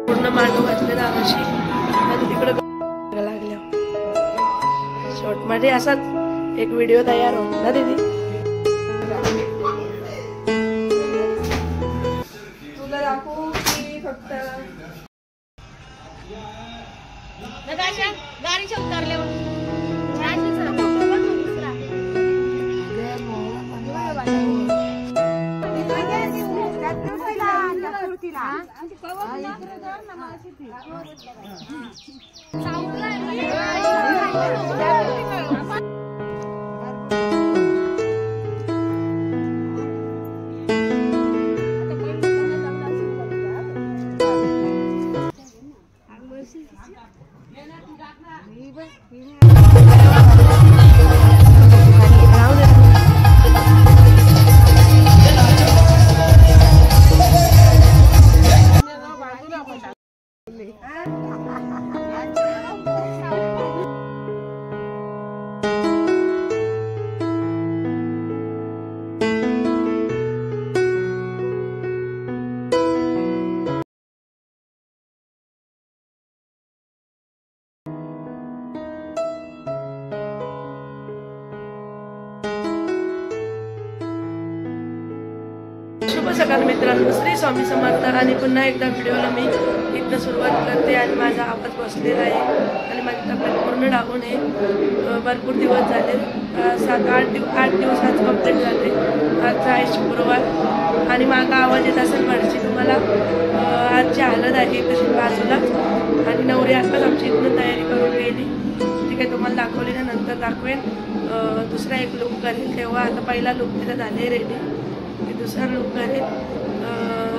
पूर्ण मांडव घातले दाराशी आणि तिकडे लागल्या शॉर्ट मध्ये असाच एक व्हिडिओ तयार होतो ना दीदी। तुला दाखवू की फक्त गाडीच्या उतरल्यावर शुभ सकाळ मित्रांनो, श्री स्वामी समर्थ। आणि पुन्हा एकदा व्हिडिओला मी इथं सुरुवात करते आणि माझा आवाज बसलेला आहे आणि माझी तब्येत पूर्ण डाऊन आहे। भरपूर दिवस झाले, 7-8 दिवस आज कंप्लीट झाले। आज आहे शुक्रवार आणि माझा आवाज येत असेल भरची तुम्हाला। आजची हालत आहे तशी बाजूला आणि नवरी आताच आमची इथनं तयारी करून गेली, ती काही तुम्हाला दाखवली ना, नंतर दाखवेन। दुसरा एक लुक करेल तेव्हा, आता पहिला लुक तिथं झाले रेडी, दुसरा लुक करेल।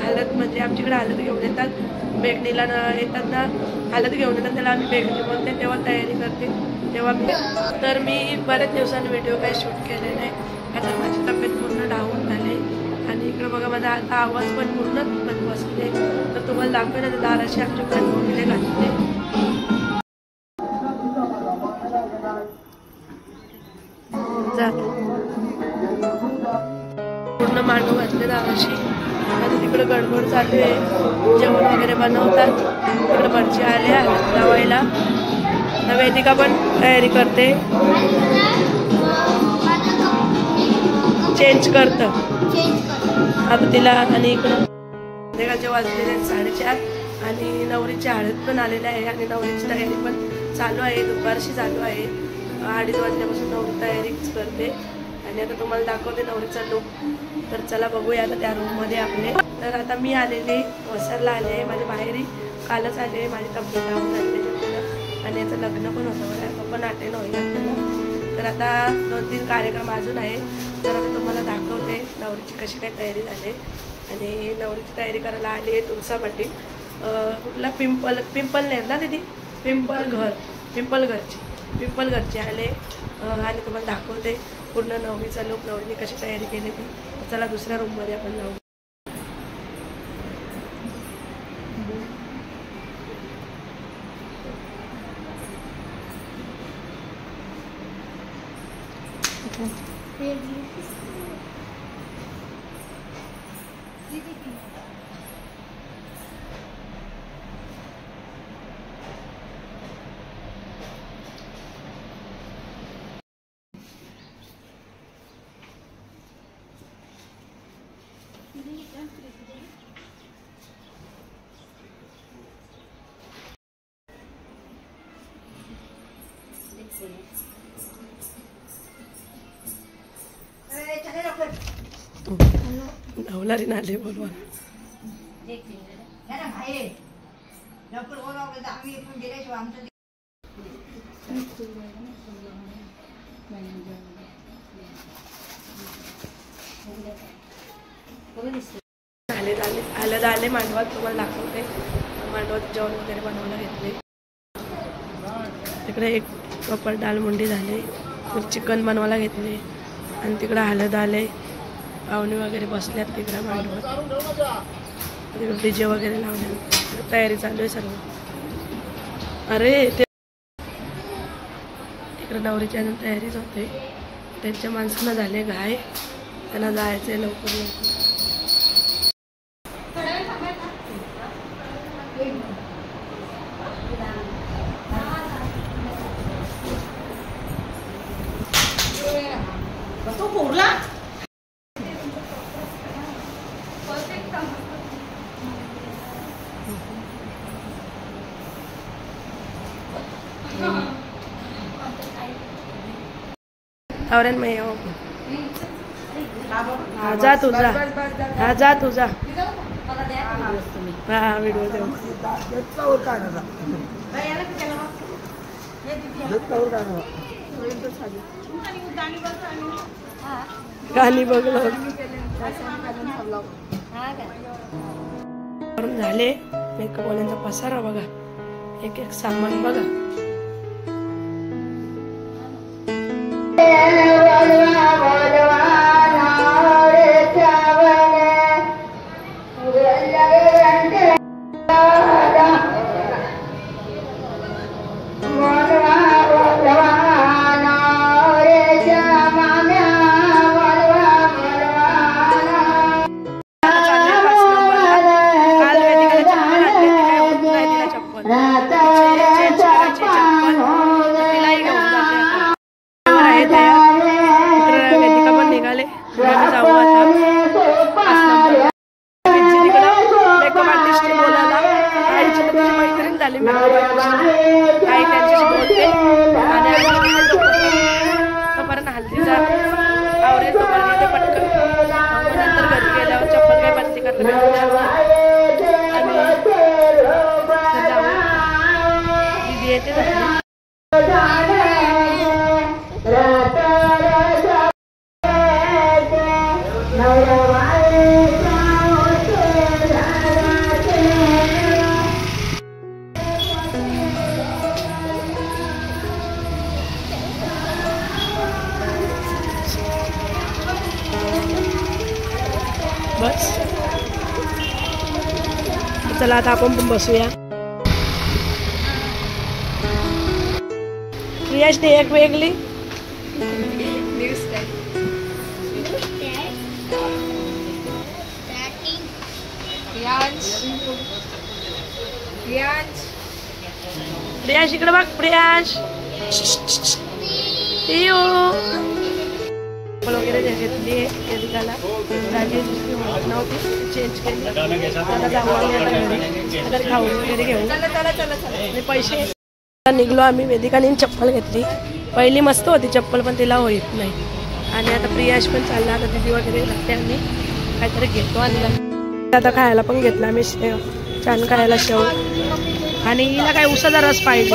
हालत म्हणजे आमच्याकडे हालत घेऊन येतात, बेगणीला येतात ना, हालत घेऊन येतात त्याला आम्ही बेगणी बोलते, तेव्हा तयारी करते तेव्हा मी बऱ्याच दिवसांनी व्हिडिओ काही शूट केले नाही, आता माझी तब्येत पूर्ण डाऊन झाली आणि इकडे बघा माझा आता आवाज पण पूर्ण पण बसले, तर तुम्हाला दाखवेन आता दाराशी आमचे वगैरे घातले। पूर्ण मांडव घातले दाराशी आणि तिकडे गडबड चालू आहे, जेवण वगैरे बनवतात। तिकडे भटजी आले लावायला, वेदिका पण तयारी करते, चेंज करतं आता तिला। आणि इकडं संध्याकाळचे वाजलेले 4:30 आणि नवरीची हळद पण आलेली आहे आणि नवरीची तयारी पण चालू आहे, दुपारशी चालू आहे। 2:30 वाजल्यापासून नवरी तयारीच करते आणि आता तुम्हाला दाखवते नवरीचा लुक। तर चला बघूया आता त्या रूममध्ये आपले। तर आता मी आलेले वसरला आले, माझ्या माहेरी कालच आले, माझी तब्येत डाऊन झाली त्याच्यामुळे आणि याचं लग्न पण होतं बघा, तो पण अटेंड होईल आपल्याला। तर आता 2-3 कार्यक्रम अजून आहे, तर आता तुम्हाला दाखवते नवरीची कशी काय तयारी झाली। आणि नवरीची तयारी करायला आली आहे तुळसापट्टी, कुठला पिंपल नाही ना दीदी, पिंपल घरची आले आणि तुम्हाला दाखवते पूर्ण नवरीचा लुक, नवरीने कशी तयारी केली ती। चला दुसऱ्या रूममध्ये आपण जाऊ। नवलारी नाले बोलवा आले मांडवात तुम्हाला दाखवते। मांडवात जेवण वगैरे बनवायला घेतले, तिकडे एक प्रॉपर डाळ मुंडी झाली, चिकन बनवायला घेतले आणि तिकडे हळद आले, पाहुणे वगैरे बसल्यात तिकडे मांडवात, तिकडे डीजे वगैरे लावले, तयारी चालू आहे सर्व। अरे ते तिकडे नवरीची अजून तयारीच होते, त्यांच्या माणसांना झाले घाय, त्यांना जायचंय लवकर लवकर। आवरण में येऊ जा तू जा हा जा तू जा हा व्हिडिओ देऊ गाणी बघलं झाले मेकअप वाल्यांचा पसारा बघा एक एक सामान बघा बस चला आता आपण पण बसूया प्रियाशने एक वेगळी प्रियांश इकडे बघ प्रियांश वगैरे घेतली वेदिकाला जागी नव्हती चेंज केली आता जाऊ आम्ही खाऊ वगैरे घेऊन पैसे निघलो आम्ही वेदिकाने चप्पल घेतली पहिली मस्त होती चप्पल पण तिला होत नाही आणि आता प्रियाश पण चालला आता दिदी वगैरे लागते आम्ही काहीतरी घेतो आणि आता खायला पण घेतला आम्ही छान खायला शेव आणि हिला काय उसाचा रस पाहिजे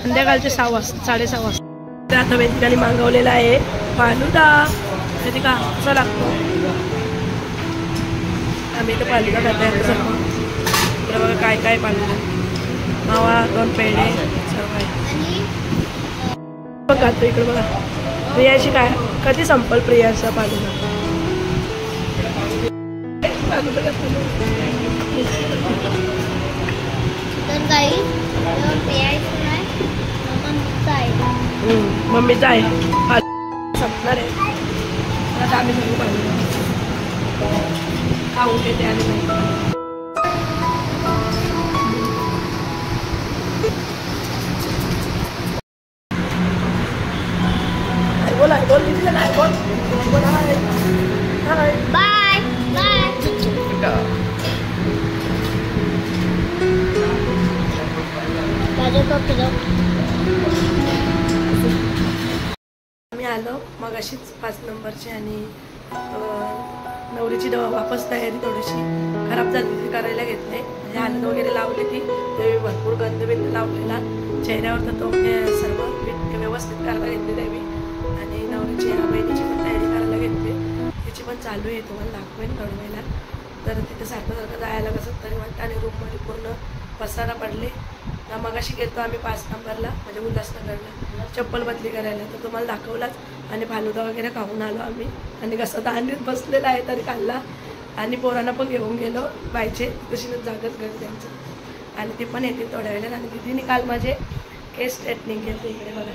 संध्याकाळचे 6 वाजता 6:30 वाजता आता वेदिकाने मागवलेला आहे फालुदा वेदिका कसा लागतो आम्ही तर फालुदा खाते सर्व तर बघा काय काय फालुदा मावा 2 पेढे सर्व आहे बघ खातो इकडे बघा प्रियाशी काय कधी संपल प्रियाचा फालुदा मम्मीचा आहे संपणार आहे आता आम्ही सगळं पाहिजे खाऊ घेते आणि बोला बोल दिदीला नाही बोल बाय बाय आम्ही आलो मग अशीच 5 नंबरची आणि नवरीची वापस तयारी थोडीशी खराब झाली करायला घेतले म्हणजे हलद वगैरे लावली ती भरपूर गंधबिंद लावलेला चेहऱ्यावर तर तो सर्व व्यवस्थित करायला घेतली त्यावेळी आणि नवरीची बहिणीची पण तयारी करायला घेतली त्याची पण चालू आहे तुम्हाला दाखवेन थोड्या वेळेला तर तिथे सारखं जायला कसं तरी वाटतं आणि रूममध्ये पूर्ण पसारा पडले तर मग अशी गेलो आम्ही 5 नंबरला म्हणजे उल्हासनगरला चप्पल बदली करायला तर तुम्हाला दाखवलाच आणि फालुदा वगैरे खाऊन आलो आम्ही आणि कसं दांडीत बसलेला आहे तरी खाल्ला आणि पोरांना पण घेऊन गेलो बायचे तशीच जागच घर त्यांचं आणि ते पण येते थोड्या वेळेला आणि दिदीने काल माझे केस स्ट्रेटनिंग केले इकडे बघा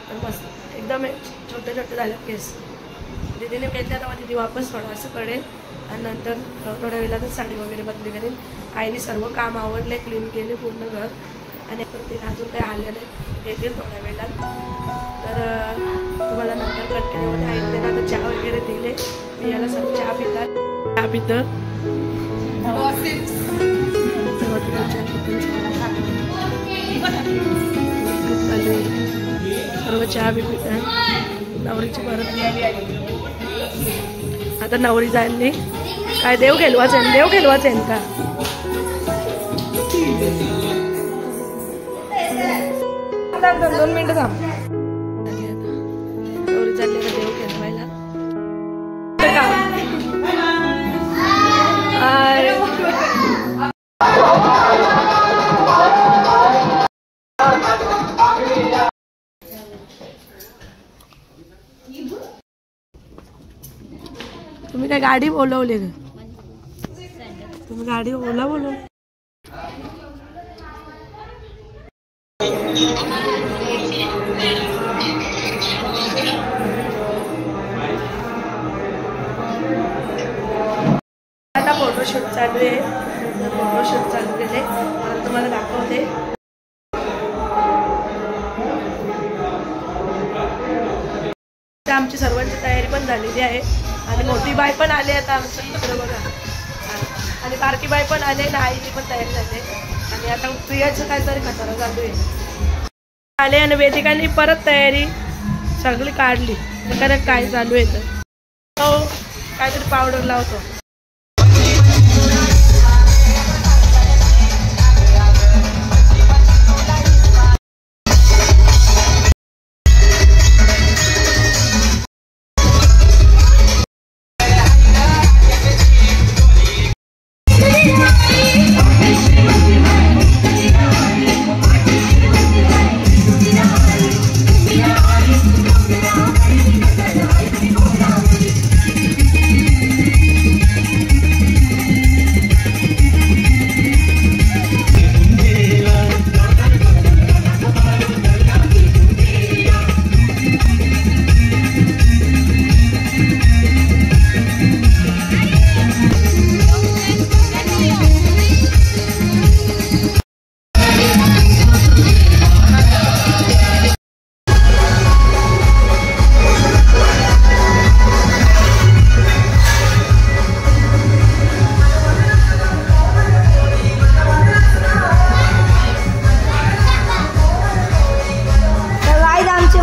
तर मस्त एकदम छोटे छोटे झाले केस दिदीने केले तेव्हा दिदी वापस थोडं असं कळेल आणि नंतर थोड्या वेळेला साडी वगैरे बदली करेल आईने सर्व काम आवडले क्लीन केले पूर्ण घर आणि ते अजून काही आले नाही येतील थोड्या वेळात तर तुम्हाला नंतर कंटिन्यूमध्ये ऐकते ना आता चहा वगैरे दिले मी याला सर्व चहा पितं चहा पितं चहा बी पिता. नवरीची परत आता नवरी जायला काय देव घेलवाच आहे का. दोन मिनिटं थांब. नवरी चालली का देव घेलवायला. तुम्ही काय गाडी बोलवली का. तुम्ही गाडी ओला बोलवली. आता फोटोशूट चालू आहे. फोटोशूट चालू केले तुम्हाला दाखवते. आमची सर्वांची तयारी पण झालेली आहे आणि मोठी बाई पण आली आता आमच्या इकडे बघा. आणि बारकी बाई पण आले ना. आईची पण तयारी झाली आणि आता प्रियाचं काहीतरी खतरा चालू आहे. आले आणि वेदिकांनी परत तयारी सगळी काढली. कारण काय चालू आहे तर हो काहीतरी पावडर लावतो.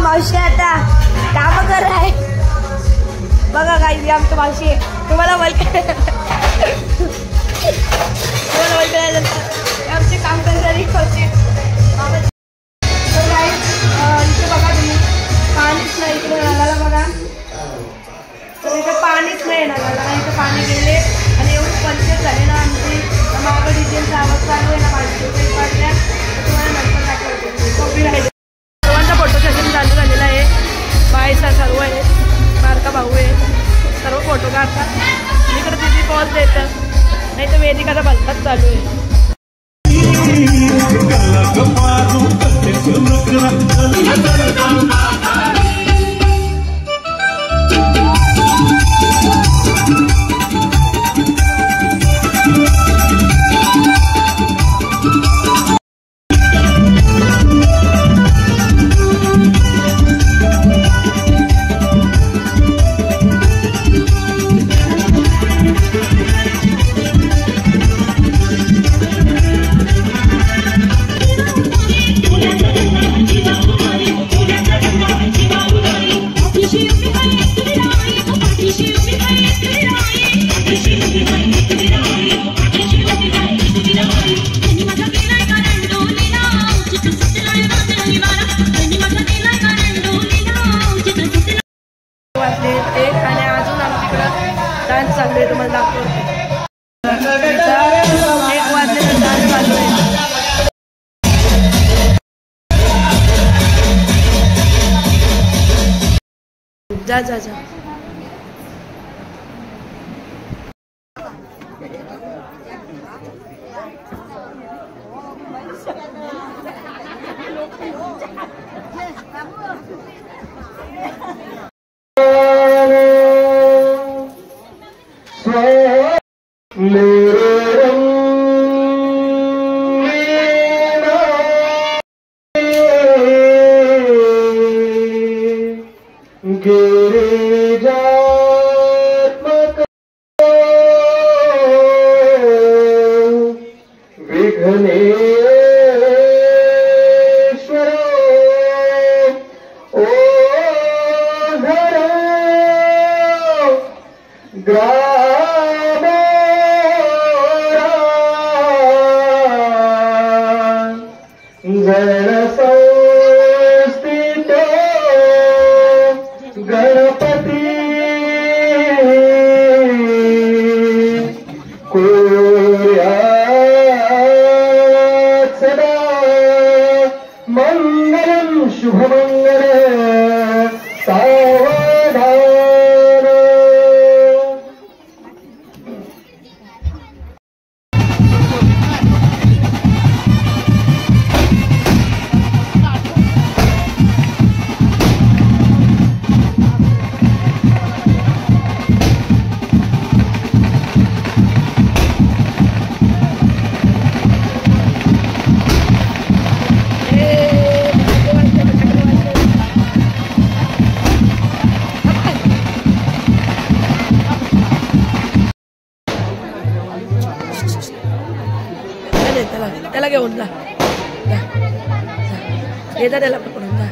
मावशी आता काम कर आहे बघा. काही आमचं मावशी तुम्हाला आमचे काम करणारी मावशी. इथे बघा तुम्ही पाणीच नाही इकडे नळाला बघा. तर इथे पाणीच नाही नळाला. इथे पाणी गेले आणि एवढी पंचायत झाली ना आमची. मागं डिझेलचा आवाज चालू आहे ना. 500 रुपये पडल्या तुम्हाला नंतर दाखवते. कॉपीराईट सर्वांचा फोटो सेशन चालू झालेला आहे. बायसा सर्व आहे. बारका भाऊ आहे. सर्व फोटो काढतात. इकडे तिथे पॉज देतं नाही तर वेदिकाचा भलताच चालू आहे. डान्स चालू आहे तुम्हाला दाखवते. 1 वाजलेला डान्स चालू आहे. जा जा जा. विघ्नेश्वर ओ मंगलम शुभमंगल सावधान. त्याला घेऊन जा, येता त्याला पकडून जा.